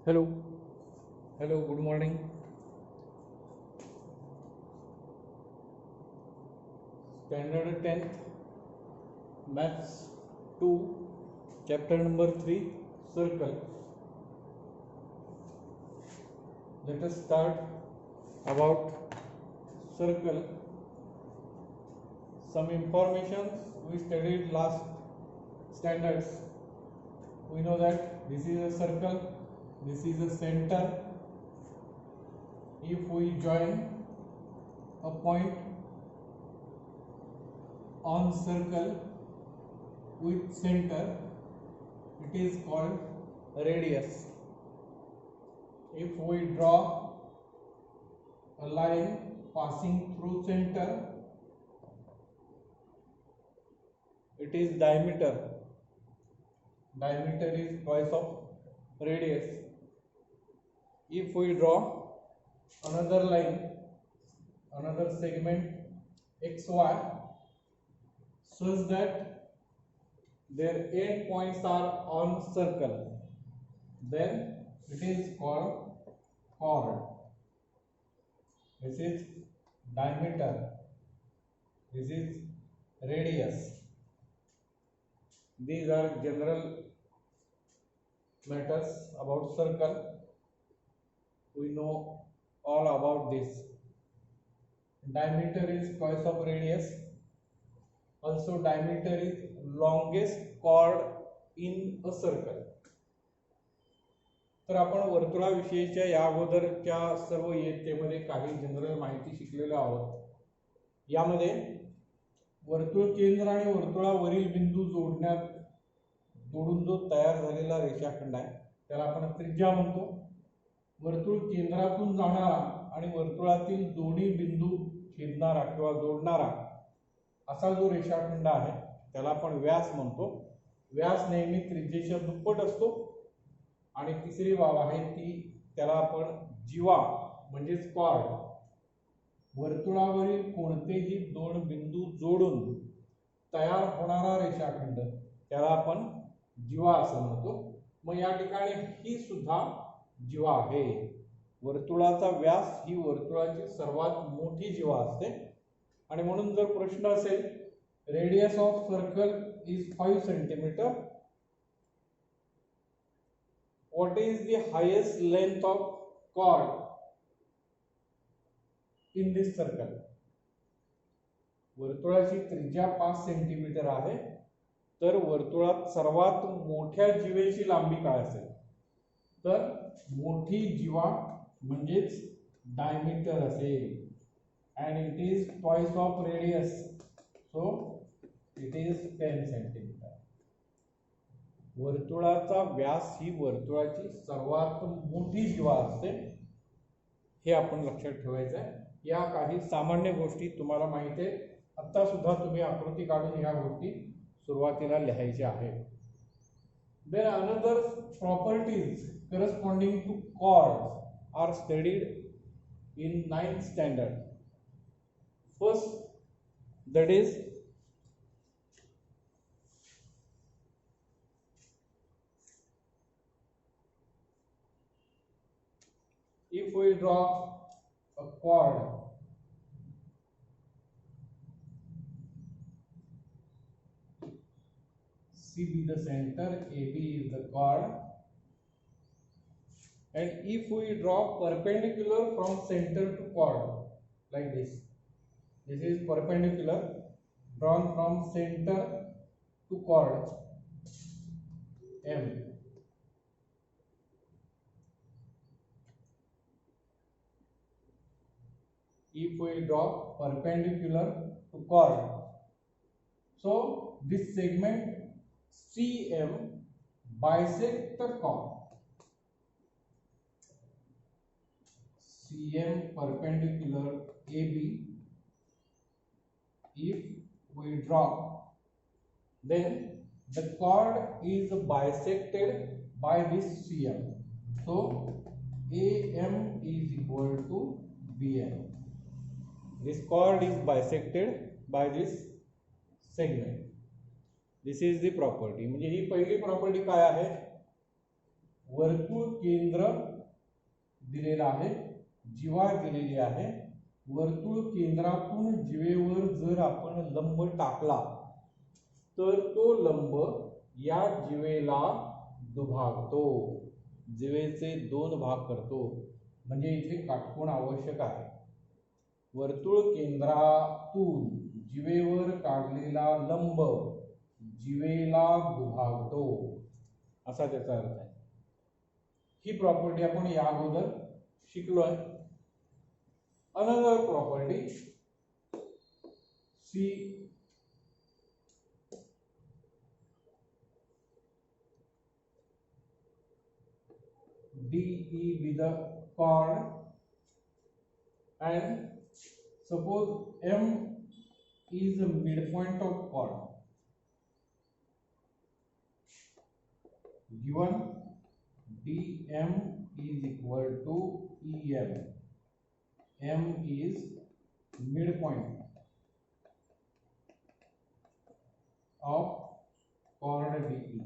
Hello, hello, good morning. Standard 10th, Maths 2, Chapter number 3, Circle. Let us start about circle. Some information we studied last standards. We know that this is a circle, this is a center. If we join a point on circle with center, it is called radius. If we draw a line passing through center, it is diameter. Diameter is twice of radius. If we draw another line, another segment xy, such that their end points are on circle, then it is called chord. This is diameter, this is radius. These are general matters about circle. We know all about this. Diameter is twice of radius. Also, diameter is longest chord in a circle. तर आपण वर्तुळाविषयीच्या या अगोदरच्या सर्व इयत्तेमध्ये काही general माहिती शिकलेलो आहोत. यामध्ये वर्तुळ केंद्र आणि वर्तुळावरील बिंदू जोडून जो तयार झालेला रेषाखंड आहे त्याला आपण त्रिज्या म्हणतो. वर्तुळ केंद्रातून जाणारा आणि वर्तुळातील दोन्ही बिंदू छेदणारा किंवा जोडणारा असा जो रेषाखंड आहे त्याला आपण व्यास म्हणतो. व्यास नेहमी त्रिज्येच्या दुप्पट असतो. आणि तिसरी बाब आहे ती त्याला आपण जीवा म्हणजेच कॉर्ड. वर्तुळावरील कोणतेही दोन बिंदू जोडून तयार होणारा रेषाखंड त्याला आपण जीवा असं म्हणतो. मग या ठिकाणी ही सुद्धा जीवा आहे. वर्तुळाचा व्यास ही वर्तुळाची सर्वात मोठी जीवा असते. आणि म्हणून जर प्रश्न असेल radius of circle is 5 centimetre, what is the highest length of chord in this circle? वर्तुळाची त्रिज्या 5 सेंटीमीटर आहे, तर वर्तुळात सर्वात मोठ्या जीवेची लांबी काय असेल? तर मोठी जीवा म्हणजेच डायमीटर असेल. and it is twice of radius, so it is 10 centimetre. वर्तुळाचा व्यास ही वर्तुळाची सर्वात मोठी जीवा असते, हे आपण लक्षात ठेवायचं आहे. या काही सामान्य गोष्टी तुम्हाला माहिती आहे. आता सुद्धा तुम्ही आकृती काढून या गोष्टी सुरुवातीला लिहायच्या आहेत. Then another properties corresponding to chords are studied in 9th standard. First, that is if we draw a chord, CB the center, AB is the chord, and if we draw perpendicular from center to chord like this, this is perpendicular drawn from center to chord M. If we draw perpendicular to chord, so this segment CM bisect the chord. CM perpendicular AB, if we draw, then the chord is bisected by this CM. So AM is equal to BM. This chord is bisected by this segment. This is the property. म्हणजे ही पहिली property काय आहे? वर्तुळ केंद्र दिलेलं आहे, जीवा दिलेली आहे. वर्तुळ केंद्रातून जीवेवर जर आपण लंब टाकला तर तो लंब या जीवेला दुभागतो, जीवेचे दोन भाग करतो. म्हणजे इथे काटकोन आवश्यक आहे. वर्तुळ केंद्रातून जीवेवर काढलेला लंब जीवेला दुभागतो, असा त्याचा अर्थ आहे. ही प्रॉपर्टी आपण या अगोदर शिकलोय. Another property C DE be the chord and suppose M is the midpoint of chord. Given DM is equal to EM. M is midpoint of chord DE.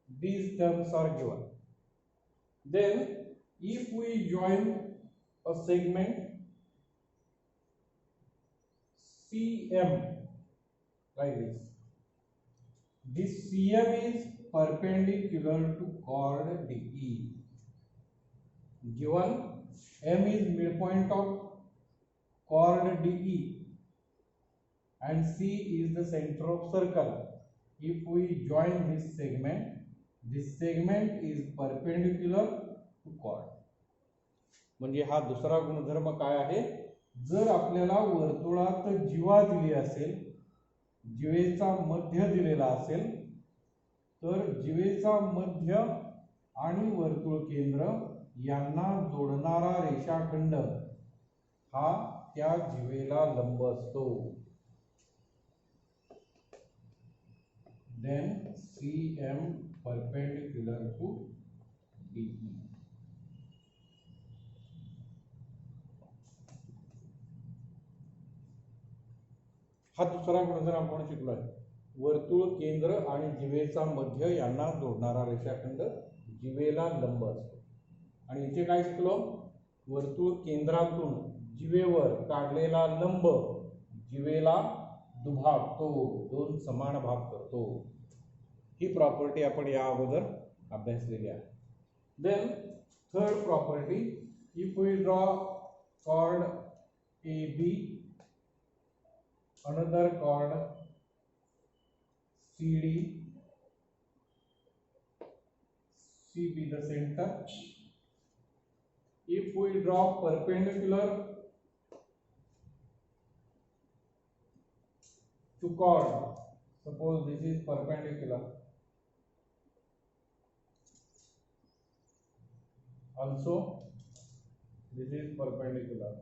These terms are given. Then if we join a segment CM like this CM is perpendicular to chord DE. Given M is midpoint of chord DE and C is the center of circle. If we join this segment is perpendicular to chord. म्हणजे हा दुसरा गुणधर्म काय आहे, जर आपल्याला वर्तुळात जीवा दिली असेल, जीवेचा मध्य दिलेला असेल, तर जीवेचा मध्य आणि वर्तुळ केंद्र यांना जोडणारा रेषाखंड हा त्या जीवेला लंब असतो. Then CM perpendicular to DE. हा दुसरा गुणधर्म आपण शिकलोय. वर्तुळ केंद्र आणि जीवेचा मध्य यांना जोडणारा रेषाखंड जीवेला लंब असतो. आणि इथे काय शिकलो, वर्तुळ केंद्रातून जीवेवर काढलेला लंब जीवेला दुभागतो, दोन समान भाग करतो. ही प्रॉपर्टी आपण या अगोदर अभ्यासलेली आहे. Then third property, if we draw chord AB, another chord CD, C be the center. If we draw perpendicular to chord, suppose this is perpendicular, also this is perpendicular.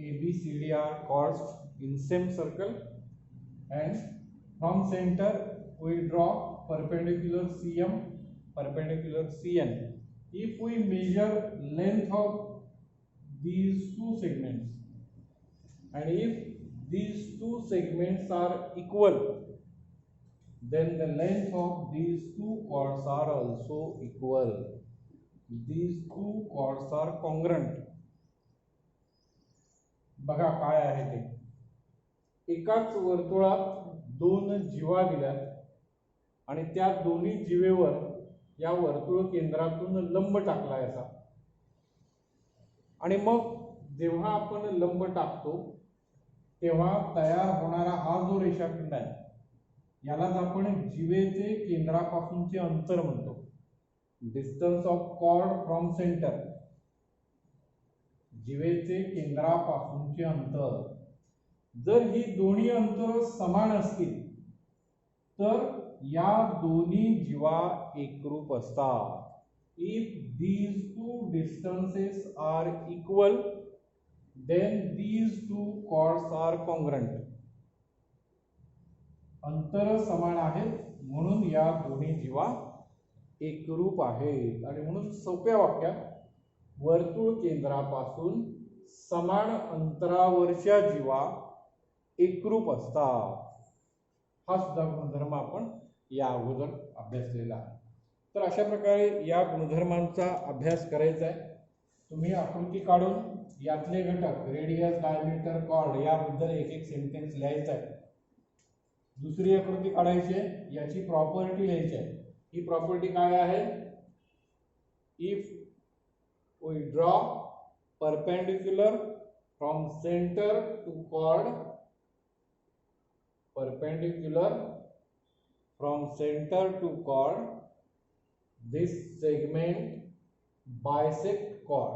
ABCD are chords in same circle, and from center we draw perpendicular CM, perpendicular CN. If we measure length of these two segments, and if these two segments are equal, then the length of these two chords are also equal. These two chords are congruent. बघा काय आहे ते, एकाच वर्तुळात दोन जीवा दिल्यात आणि त्या दोन्ही जीवेवर या वर्तुळ केंद्रातून लंब टाकला याचा. आणि मग जेव्हा आपण लंब टाकतो तेव्हा तयार होणारा हा जो रेषाखंड आहे यालाच आपण जीवेचे केंद्रापासूनचे अंतर म्हणतो, distance of chord from centre. जीवेचे केंद्रापासूनचे अंतर, जर ही दोन्ही अंतर समान असतील तर या दोन्ही जीवा एकरूप असतात. If these two distances are equal, then these two chords are congruent. अंतर समान आहेत म्हणून या दोन्ही जीवा एकरूप आहेत आणि म्हणून सोप्या वाक्यात वर्तुळ केंद्रापासून समान अंतरावरच्या जीवा एकरूप असतात. हा सुद्धा गुणधर्म आपण या अगोदर अभ्यासलेला आहे. तर अशा प्रकारे या गुणधर्मांचा अभ्यास करायचा आहे. तुम्ही आकृती काढून यातले घटक रेडियस, डायमीटर, कॉर्ड याबद्दल एक एक सेंटेन्स लिहायचा आहे. दुसरी आकृती काढायची आहे, याची प्रॉपर्टी लिहायची आहे. ही प्रॉपर्टी काय आहे? If we draw perpendicular from center to chord, perpendicular from center to chord, this segment bisect chord.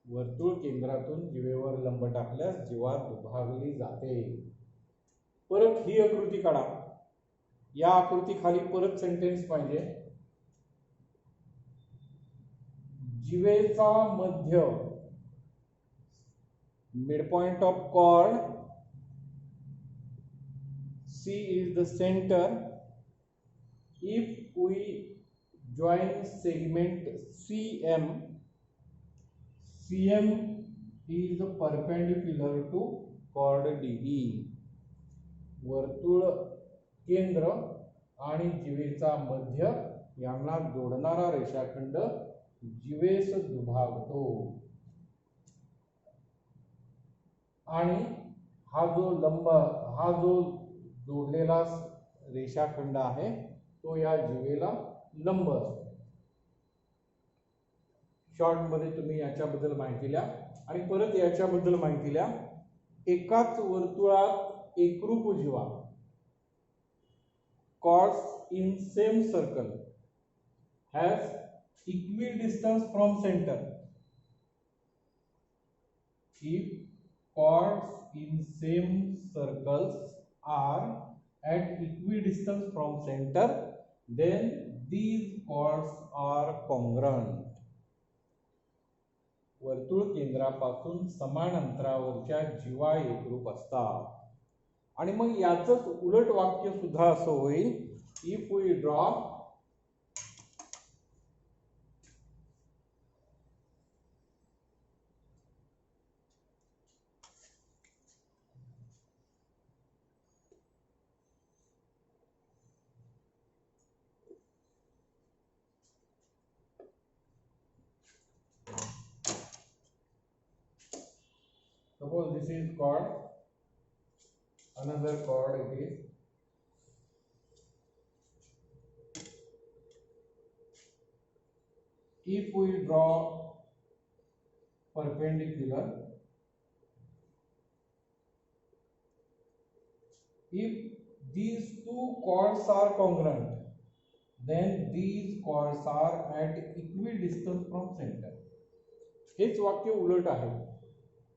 वर्तुळ केंद्रातून जीवेवर लंब टाकल्यास जीवा दुभागली जाते. परत ही आकृती काढा. या आकृती खाली परत सेंटेन्स पाहिजे. जीवेचा मध्य, midpoint of chord, C is the center. If we join segment CM, CM is perpendicular to chord DE. वर्तुळ केंद्र आणि जीवेचा मध्य यांना जोडणारा रेषाखंड जीवेस दुभागतो आणि हा जो लंब, हा जो जोडलेला रेषाखंड आहे तो या जीवेला लंब असतो. शॉर्ट मध्ये तुम्ही याच्याबद्दल माहिती लिहा आणि परत याच्याबद्दल माहिती लिहा. एकाच वर्तुळात एकरूप जीवा, chords in same circle has equidistance from center. If chords in same circles are at equidistance from center, then these chords are congruent. वर्तुळ केंद्रापासून समान अंतरावरच्या जीवा एकरूप असतात. आणि मग याचंच उलट वाक्य सुद्धा असं होईल. If we draw suppose this is chord, another chord it is. If we draw perpendicular, if these two chords are congruent, then these chords are at equidistance from center. हेच वाक्य उलट आहे.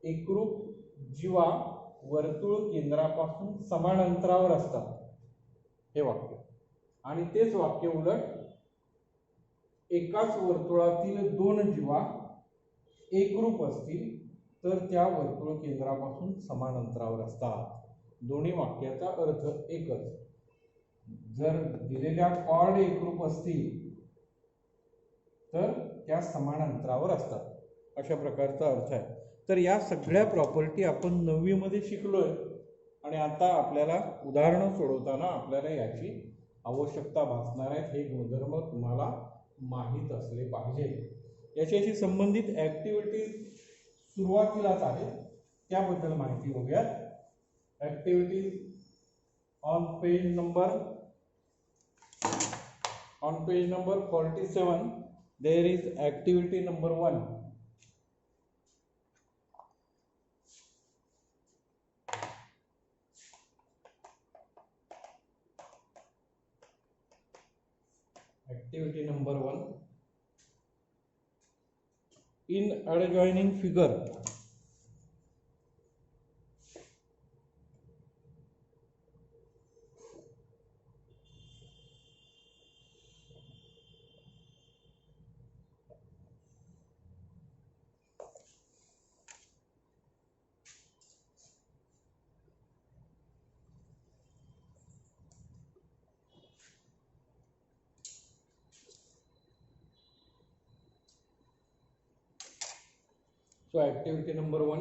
एकरूप जीवा वर्तुळ केंद्रापासून समान अंतरावर असतात, हे वाक्य. आणि तेच वाक्य उलट, एकाच वर्तुळातील दोन जीवा एकरूप असतील तर त्या वर्तुळ केंद्रापासून समान अंतरावर असतात. दोन्ही वाक्याचा अर्थ एकच. जर दिलेल्या कॉर्ड एकरूप असतील तर त्या समान अंतरावर असतात, अशा प्रकारचा अर्थ आहे. तर या सगळ्या प्रॉपर्टी आपण 9वी मध्ये शिकलोय आणि आता आपल्याला उदाहरणं सोडवताना आपल्याला याची आवश्यकता भासणार आहे. हे गुणधर्म तुम्हाला माहीत असले पाहिजे. याच्याशी संबंधित ऍक्टिव्हिटीज सुरुवातीलाच आहेत, त्याबद्दल माहिती बघूयात. Activities on page number 47 there is activity number 1. Activity number 1. In adjoining figure, So activity number 1,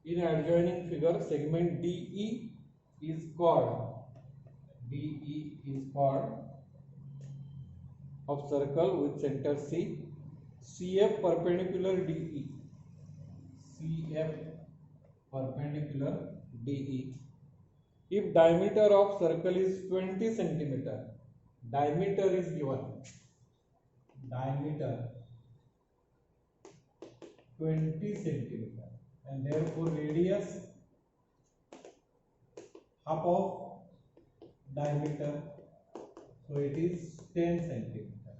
in adjoining figure segment DE is chord of circle with center C, CF perpendicular DE, if diameter of circle is 20 centimeter, diameter is given, diameter 20 centimeter, and therefore radius half of diameter, so it is 10 centimeter.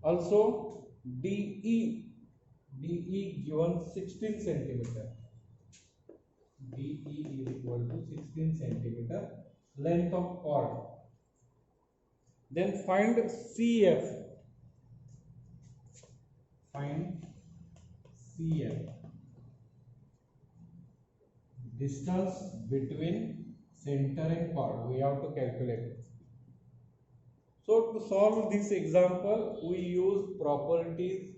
Also DE given 16 centimeter, DE is equal to 16 centimeter length of chord. Then find CF, distance between center and chord, we have to calculate it. So to solve this example, we use properties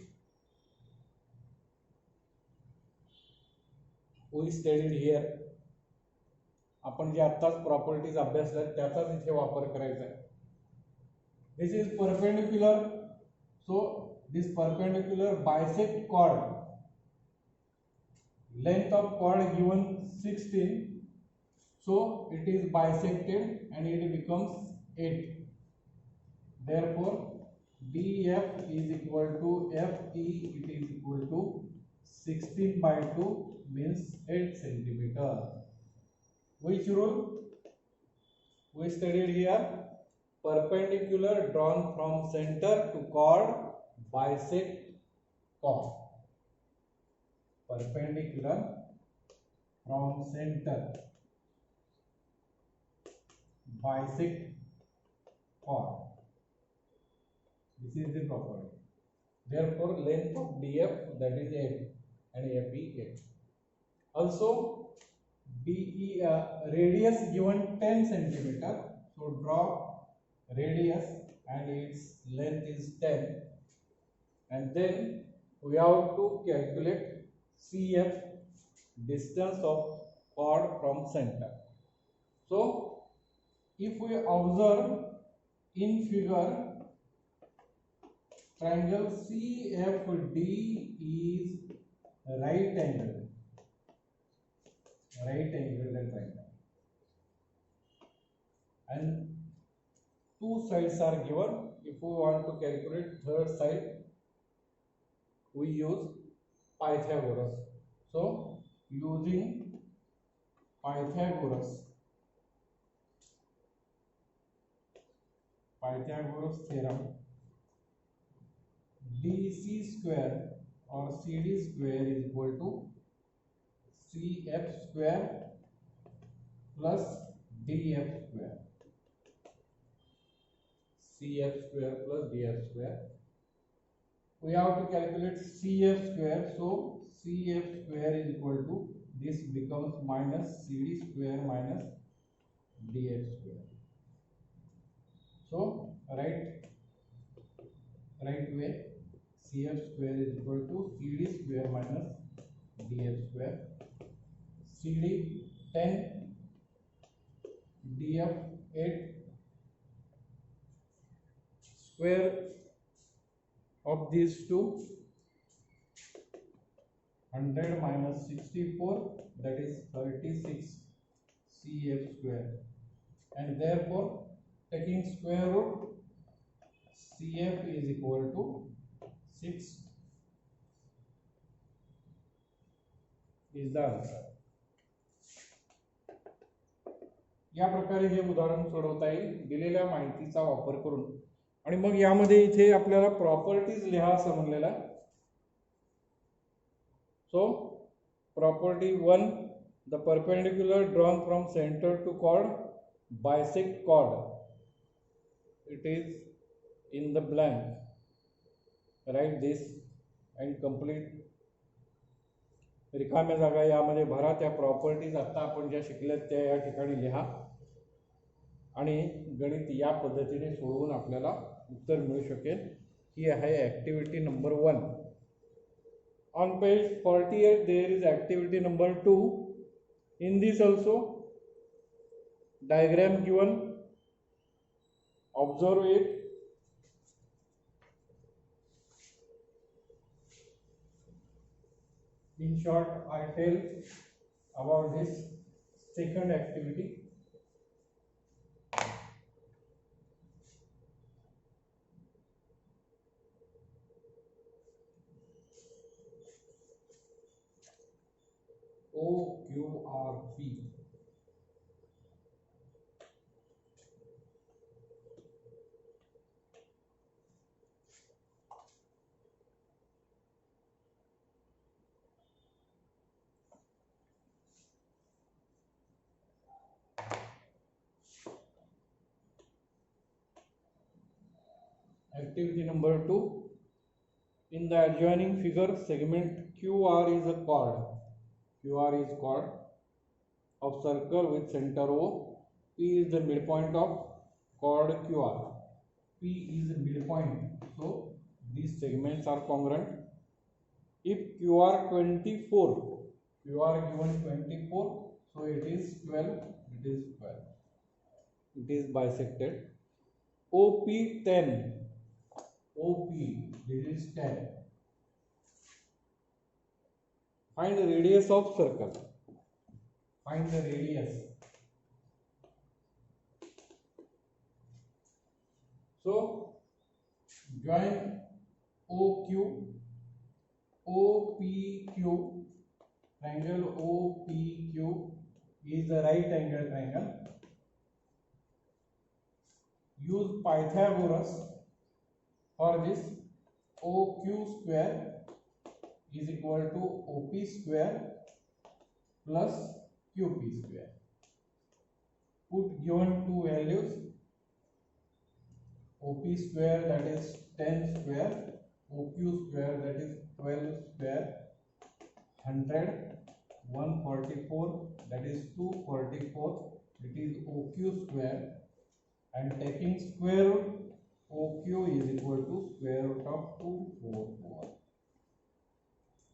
we studied here. आपण जे आत्ताच properties अभ्यासल्यात त्याचाच इथे वापर करायचा आहे. This is perpendicular, so this perpendicular bisect chord, length of chord given 16, so it is bisected and it becomes 8. Therefore DF is equal to FE, it is equal to 16 by 2 means 8 centimeter. Which rule we studied here? Perpendicular drawn from center to chord bisect chord. Perpendicular from center bisect chord. This is the property. Therefore length of DF, that is 8, and FE 8. Also DE radius given 10 centimeter, so draw radius and its length is 10, and then we have to calculate CF, distance of chord from center. So if we observe in figure, triangle CFD is right angled triangle, and two sides are given. If we want to calculate third side, we use Pythagoras. So using Pythagoras theorem, DC square or CD square is equal to CF square plus DF square. CF square plus DF square. We have to calculate CF square, so CF square is equal to, this becomes minus CD square minus DF square. So right way, CF square is equal to CD square minus DF square. CD 10, DF 8, square of these two, 100 minus 64, that is 36 CF square, and therefore taking square root, CF is equal to 6 is the answer. या प्रकारे हे उदाहरण सोडवता येईल दिलेल्या माहितीचा वापर करून. आणि मग यामध्ये इथे आपल्याला प्रॉपर्टीज लिहा असं म्हणलेलं आहे. So property 1, the perpendicular drawn from centre to chord bisect chord, it is in the blank, write this and complete. रिकाम्या जागा यामध्ये भरा. त्या प्रॉपर्टीज आता आपण ज्या शिकल्यात त्या या ठिकाणी लिहा आणि गणित या पद्धतीने सोडवून आपल्याला उत्तर मिळू शकेल. ही आहे activity number 1. On page 48 there is activity number 2. In this also diagram given, observe it. In short, I tell about this second activity. OQRP. Activity number 2. In the adjoining figure, segment QR is a chord. QR is chord of circle with center O. P is the midpoint of chord QR. P is the midpoint. So these segments are congruent. If QR 24, QR given 24, so it is 12. It is 12. It is bisected. OP 10. OP, this is 10. Find the radius of circle. Find the radius. So join OQ, OPQ. Triangle OPQ is a right angle triangle. Use Pythagoras for this. OQ square is equal to OP square plus QP square. Put given two values. OP square, that is 10 square, OQ square, that is 12 square, 100, 144, that is 244, it is OQ square, and taking square root, OQ is equal to square root of 244.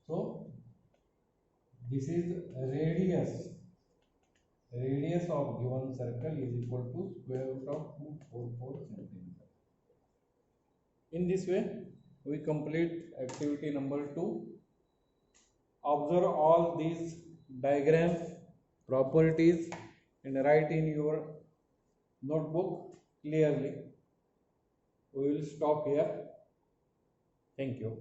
So this is radius. Radius of given circle is equal to square root of 244 centimeter. In this way, we complete activity number 2. Observe all these diagrams, properties, and write in your notebook clearly. We will stop here. Thank you.